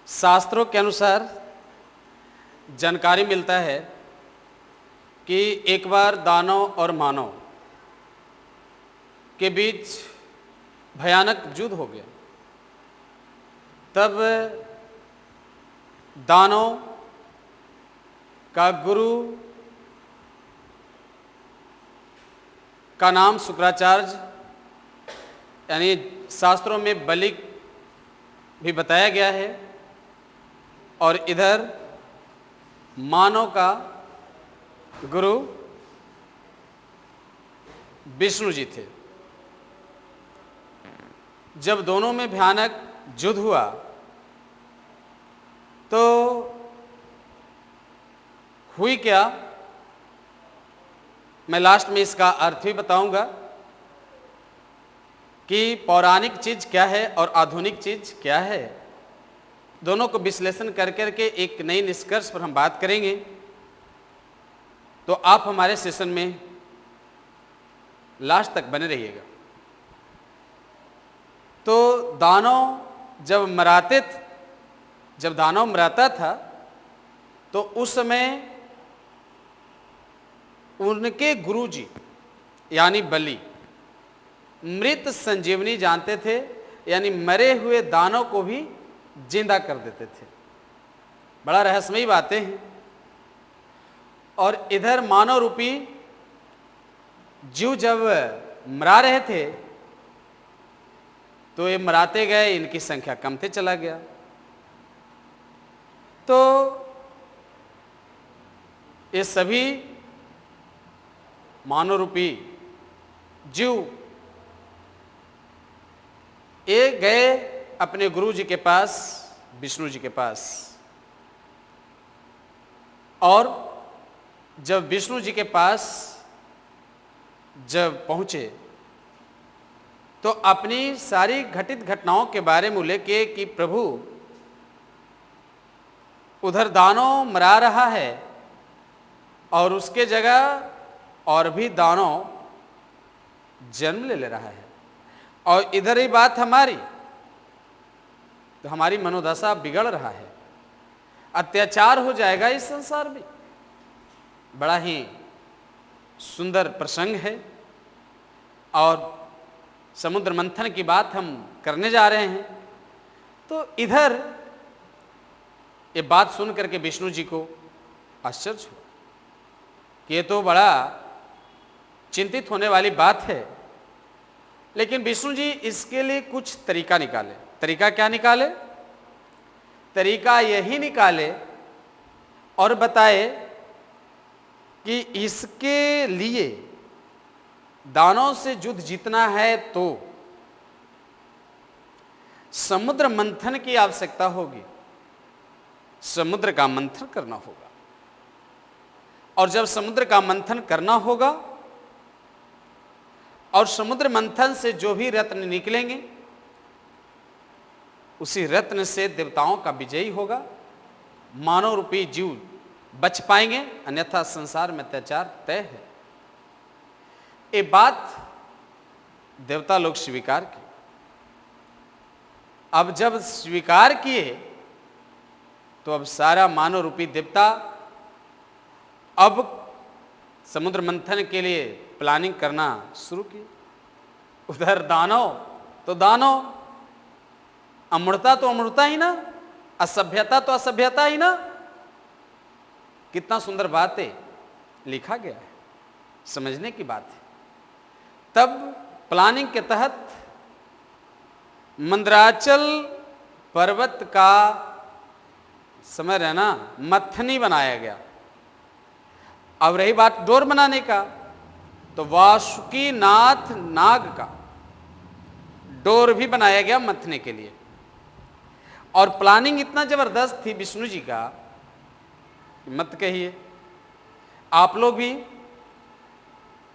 शास्त्रों के अनुसार जानकारी मिलता है कि एक बार दानव और मानव के बीच भयानक युद्ध हो गया। तब दानव का गुरु का नाम शुक्राचार्य, यानी शास्त्रों में बलि भी बताया गया है, और इधर मानव का गुरु विष्णु जी थे। जब दोनों में भयानक युद्ध हुआ तो हुई क्या, मैं लास्ट में इसका अर्थ भी बताऊंगा कि पौराणिक चीज क्या है और आधुनिक चीज क्या है। दोनों को विश्लेषण कर करके एक नई निष्कर्ष पर हम बात करेंगे। तो आप हमारे सेशन में लास्ट तक बने रहिएगा। तो जब दानव मराता था तो उस समय उनके गुरुजी यानी बलि मृत संजीवनी जानते थे, यानी मरे हुए दानव को भी जिंदा कर देते थे। बड़ा रहस्यमयी बातें हैं। और इधर मानव रूपी जीव जब मरा रहे थे तो ये मराते गए, इनकी संख्या कमते चला गया। तो ये सभी मानव रूपी जीव ये गए अपने गुरु जी के पास, विष्णु जी के पास। और जब विष्णु जी के पास जब पहुंचे तो अपनी सारी घटित घटनाओं के बारे में उल्लेख किए कि प्रभु उधर दानव मरा रहा है और उसके जगह और भी दानव जन्म ले रहा है, और इधर ही बात हमारी, तो हमारी मनोदशा बिगड़ रहा है, अत्याचार हो जाएगा इस संसार में। बड़ा ही सुंदर प्रसंग है और समुद्र मंथन की बात हम करने जा रहे हैं। तो इधर ये बात सुन करके विष्णु जी को आश्चर्य हुआ कि ये तो बड़ा चिंतित होने वाली बात है। लेकिन विष्णु जी इसके लिए कुछ तरीका निकाले। तरीका क्या निकाले? तरीका यही निकाले और बताए कि इसके लिए दानों से युद्ध जीतना है तो समुद्र मंथन की आवश्यकता होगी, समुद्र का मंथन करना होगा। और जब समुद्र का मंथन करना होगा और समुद्र मंथन से जो भी रत्न निकलेंगे उसी रत्न से देवताओं का विजयी होगा, मानव रूपी जीव बच पाएंगे, अन्यथा संसार में अत्याचार तय है। ये बात देवता लोग स्वीकार की। अब जब स्वीकार किए तो अब सारा मानव रूपी देवता अब समुद्र मंथन के लिए प्लानिंग करना शुरू की। उधर दानव अमूर्ता तो अमूर्ता ही ना, असभ्यता तो असभ्यता ही ना। कितना सुंदर बातें लिखा गया है, समझने की बात है। तब प्लानिंग के तहत मंदराचल पर्वत का समझ रहे ना, मथनी बनाया गया। अब रही बात डोर बनाने का, तो वासुकी नाथ नाग का डोर भी बनाया गया मथने के लिए। और प्लानिंग इतना जबरदस्त थी विष्णु जी का, मत कहिए। आप लोग भी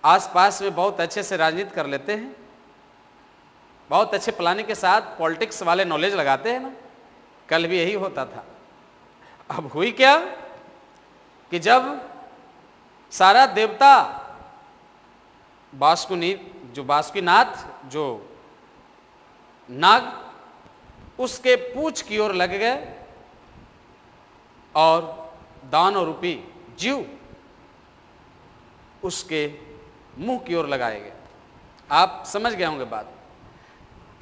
आसपास में बहुत अच्छे से राजनीति कर लेते हैं, बहुत अच्छे प्लानिंग के साथ पॉलिटिक्स वाले नॉलेज लगाते हैं ना। कल भी यही होता था। अब हुई क्या कि जब सारा देवता बासुकीनाथ जो नाग, उसके पूंछ की ओर लग गए और दानव रूपी जीव उसके मुंह की ओर लगाए गए। आप समझ गए होंगे बात।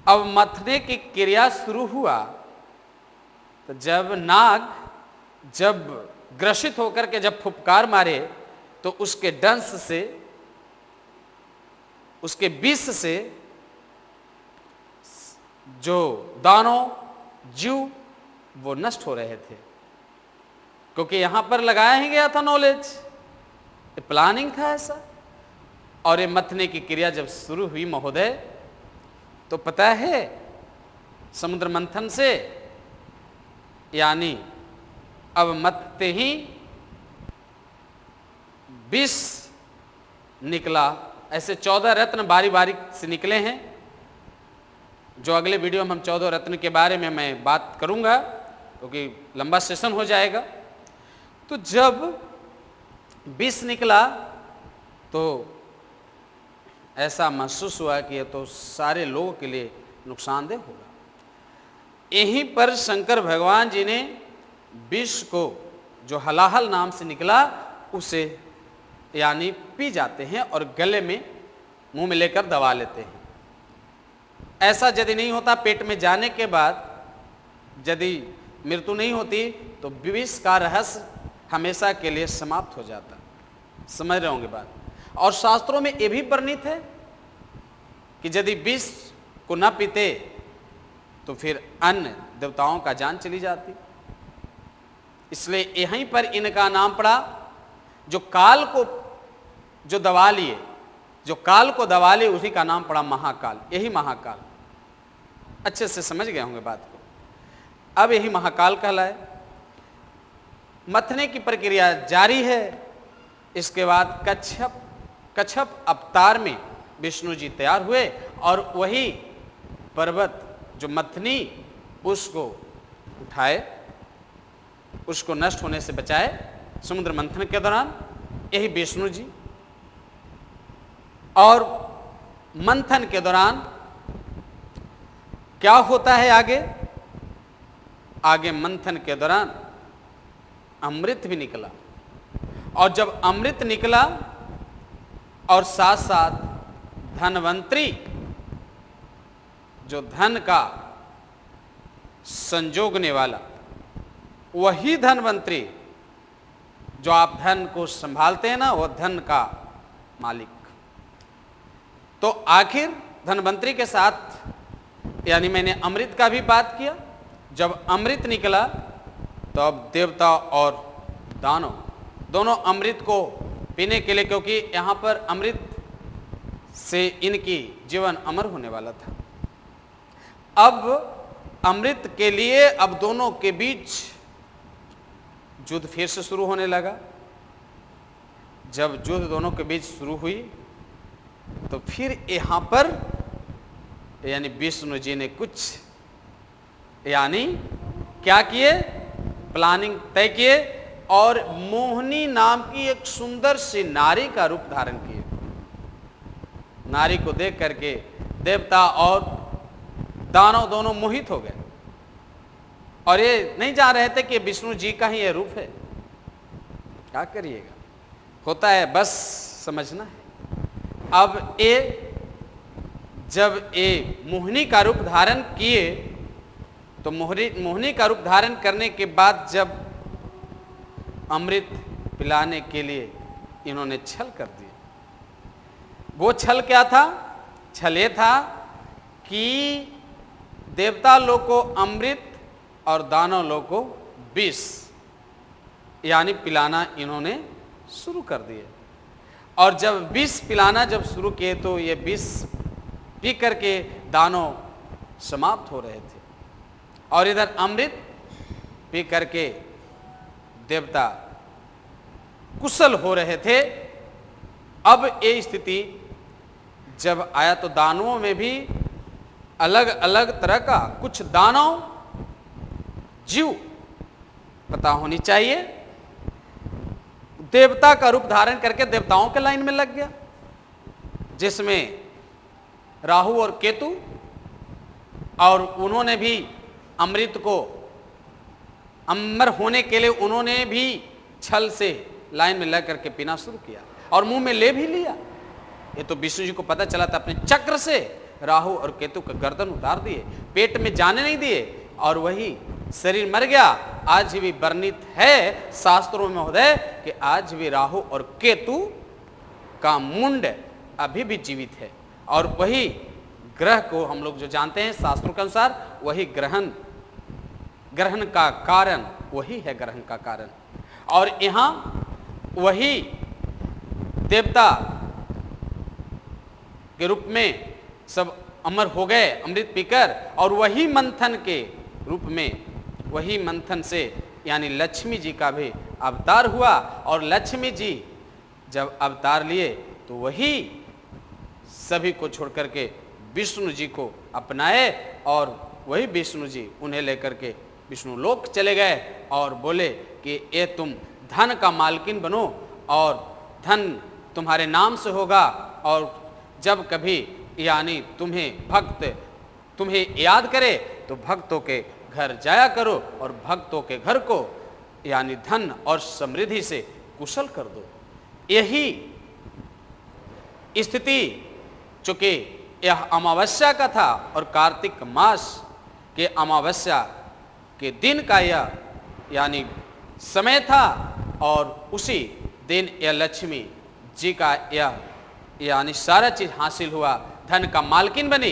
अब मथने की क्रिया शुरू हुआ तो जब नाग जब ग्रसित होकर के जब फुफकार मारे तो उसके डंस से, उसके विष से जो दानव जीव वो नष्ट हो रहे थे, क्योंकि यहां पर लगाया ही गया था नॉलेज, प्लानिंग था ऐसा। और ये मथने की क्रिया जब शुरू हुई महोदय, तो पता है समुद्र मंथन से, यानी अब मथते ही विष निकला। ऐसे 14 रत्न बारी बारी से निकले हैं, जो अगले वीडियो में हम 14 रत्न के बारे में मैं बात करूंगा, क्योंकि लंबा सेशन हो जाएगा। तो जब विष निकला तो ऐसा महसूस हुआ कि यह तो सारे लोगों के लिए नुकसानदेह होगा। यहीं पर शंकर भगवान जी ने विष को, जो हलाहल नाम से निकला, उसे यानी पी जाते हैं और गले में मुंह में लेकर दबा लेते हैं। ऐसा यदि नहीं होता, पेट में जाने के बाद यदि मृत्यु नहीं होती, तो विष का रहस्य हमेशा के लिए समाप्त हो जाता। समझ रहे होंगे बात। और शास्त्रों में यह भी वर्णित है कि यदि विष को न पीते तो फिर अन्य देवताओं का जान चली जाती। इसलिए यहीं पर इनका नाम पड़ा। जो काल को जो दबा लिए, जो काल को दबा लिए, उसी का नाम पड़ा महाकाल। यही महाकाल। अच्छे से समझ गए होंगे बात को। अब यही महाकाल कहलाए। मथने की प्रक्रिया जारी है। इसके बाद कच्छप अवतार में विष्णु जी तैयार हुए और वही पर्वत जो मथनी, उसको उठाए, उसको नष्ट होने से बचाए समुद्र मंथन के दौरान, यही विष्णु जी। और मंथन के दौरान क्या होता है आगे मंथन के दौरान अमृत भी निकला। और जब अमृत निकला और साथ साथ धनवंतरी, जो धन का संजोगने वाला, वही धनवंतरी, जो आप धन को संभालते हैं ना, वह धन का मालिक। तो आखिर धनवंतरी के साथ, यानी मैंने अमृत का भी बात किया। जब अमृत निकला तो अब देवता और दानव दोनों अमृत को पीने के लिए, क्योंकि यहां पर अमृत से इनकी जीवन अमर होने वाला था। अब अमृत के लिए अब दोनों के बीच युद्ध फिर से शुरू होने लगा। जब युद्ध दोनों के बीच शुरू हुई तो फिर यहां पर यानी विष्णु जी ने कुछ यानी क्या किए, प्लानिंग तय किए और मोहिनी नाम की एक सुंदर सी नारी का रूप धारण किए। नारी को देख करके देवता और दानव दोनों मोहित हो गए और ये नहीं जान रहे थे कि विष्णु जी का ही ये रूप है। क्या करिएगा, होता है, बस समझना है। अब ये जब ये मोहिनी का रूप धारण किए तो मोहिनी का रूप धारण करने के बाद जब अमृत पिलाने के लिए इन्होंने छल कर दिया। वो छल क्या था? छल ये था कि देवता लोग को अमृत और दानव लोग को विष यानी पिलाना इन्होंने शुरू कर दिए। और जब विष पिलाना जब शुरू किए तो ये विष पी करके दानव समाप्त हो रहे थे और इधर अमृत पी करके देवता कुशल हो रहे थे। अब ये स्थिति जब आया तो दानवों में भी अलग अलग तरह का, कुछ दानव जीव पता होनी चाहिए, देवता का रूप धारण करके देवताओं के लाइन में लग गया, जिसमें राहु और केतु, और उन्होंने भी अमर होने के लिए उन्होंने भी छल से लाइन में लग करके पीना शुरू किया और मुंह में ले भी लिया। ये तो विष्णु जी को पता चला था, अपने चक्र से राहु और केतु का गर्दन उतार दिए, पेट में जाने नहीं दिए और वही शरीर मर गया। आज भी वर्णित है शास्त्रों में महोदय कि आज भी राहु और केतु का मुंड अभी भी जीवित है और वही ग्रह को हम लोग जो जानते हैं शास्त्रों के अनुसार, वही ग्रहण का कारण वही है, ग्रहण का कारण। और यहां वही देवता के रूप में सब अमर हो गए अमृत पीकर, और वही मंथन के रूप में, वही मंथन से यानी लक्ष्मी जी का भी अवतार हुआ। और लक्ष्मी जी जब अवतार लिए तो वही सभी को छोड़ करके विष्णु जी को अपनाए और वही विष्णु जी उन्हें लेकर के विष्णु लोक चले गए और बोले कि ये तुम धन का मालकिन बनो और धन तुम्हारे नाम से होगा, और जब कभी यानी तुम्हें भक्त तुम्हें याद करे तो भक्तों के घर जाया करो और भक्तों के घर को यानी धन और समृद्धि से कुशल कर दो। यही स्थिति चूंकि यह अमावस्या का था और कार्तिक मास के अमावस्या के दिन का यह यानी समय था, और उसी दिन यह लक्ष्मी जी का यह यानी सारा चीज हासिल हुआ, धन का मालकिन बनी।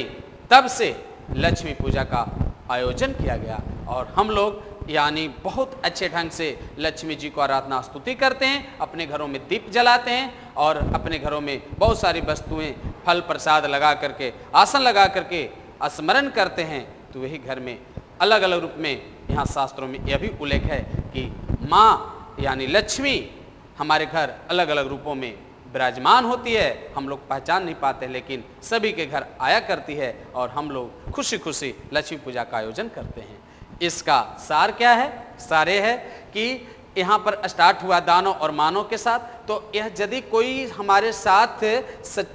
तब से लक्ष्मी पूजा का आयोजन किया गया और हम लोग यानी बहुत अच्छे ढंग से लक्ष्मी जी को आराधना स्तुति करते हैं, अपने घरों में दीप जलाते हैं और अपने घरों में बहुत सारी वस्तुएं फल प्रसाद लगा करके, आसन लगा करके स्मरण करते हैं। तो वही घर में अलग अलग रूप में, यहाँ शास्त्रों में यह भी उल्लेख है कि माँ यानी लक्ष्मी हमारे घर अलग अलग रूपों में विराजमान होती है। हम लोग पहचान नहीं पाते, लेकिन सभी के घर आया करती है और हम लोग खुशी खुशी लक्ष्मी पूजा का आयोजन करते हैं। इसका सार क्या है? सार ये है कि यहाँ पर स्टार्ट हुआ दानव और मानव के साथ, तो यह यदि कोई हमारे साथ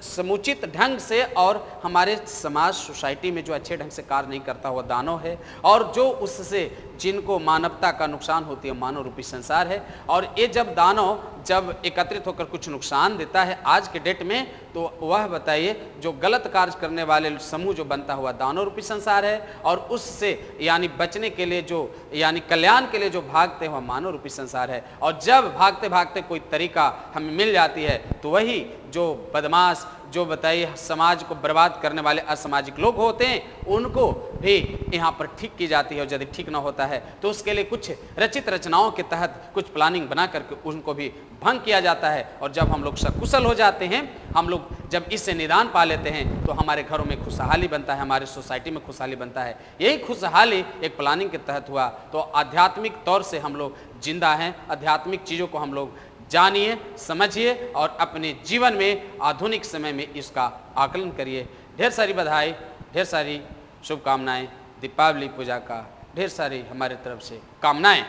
समुचित ढंग से और हमारे समाज सोसाइटी में जो अच्छे ढंग से कार्य नहीं करता हुआ दानव है, और जो उससे जिनको मानवता का नुकसान होती है मानव रूपी संसार है। और ये जब दानव जब एकत्रित होकर कुछ नुकसान देता है आज के डेट में, तो वह बताइए जो गलत कार्य करने वाले समूह जो बनता हुआ दानव रूपी संसार है, और उससे यानी बचने के लिए जो यानी कल्याण के लिए जो भागते हुआ मानव रूपी संसार है। और जब भागते भागते कोई तरीका हमें मिल जाती है तो वही जो बदमाश जो बताइए समाज को बर्बाद करने वाले असामाजिक लोग होते हैं उनको भी यहाँ पर ठीक की जाती है। और यदि ठीक ना होता है तो उसके लिए कुछ रचित रचनाओं के तहत कुछ प्लानिंग बना करके उनको भी भंग किया जाता है। और जब हम लोग सकुशल हो जाते हैं, हम लोग जब इससे निदान पा लेते हैं, तो हमारे घरों में खुशहाली बनता है, हमारी सोसाइटी में खुशहाली बनता है। यही खुशहाली एक प्लानिंग के तहत हुआ। तो आध्यात्मिक तौर से हम लोग जिंदा हैं, आध्यात्मिक चीज़ों को हम लोग जानिए, समझिए और अपने जीवन में आधुनिक समय में इसका आकलन करिए। ढेर सारी बधाई, ढेर सारी शुभकामनाएं, दीपावली पूजा का ढेर सारी हमारे तरफ से कामनाएं।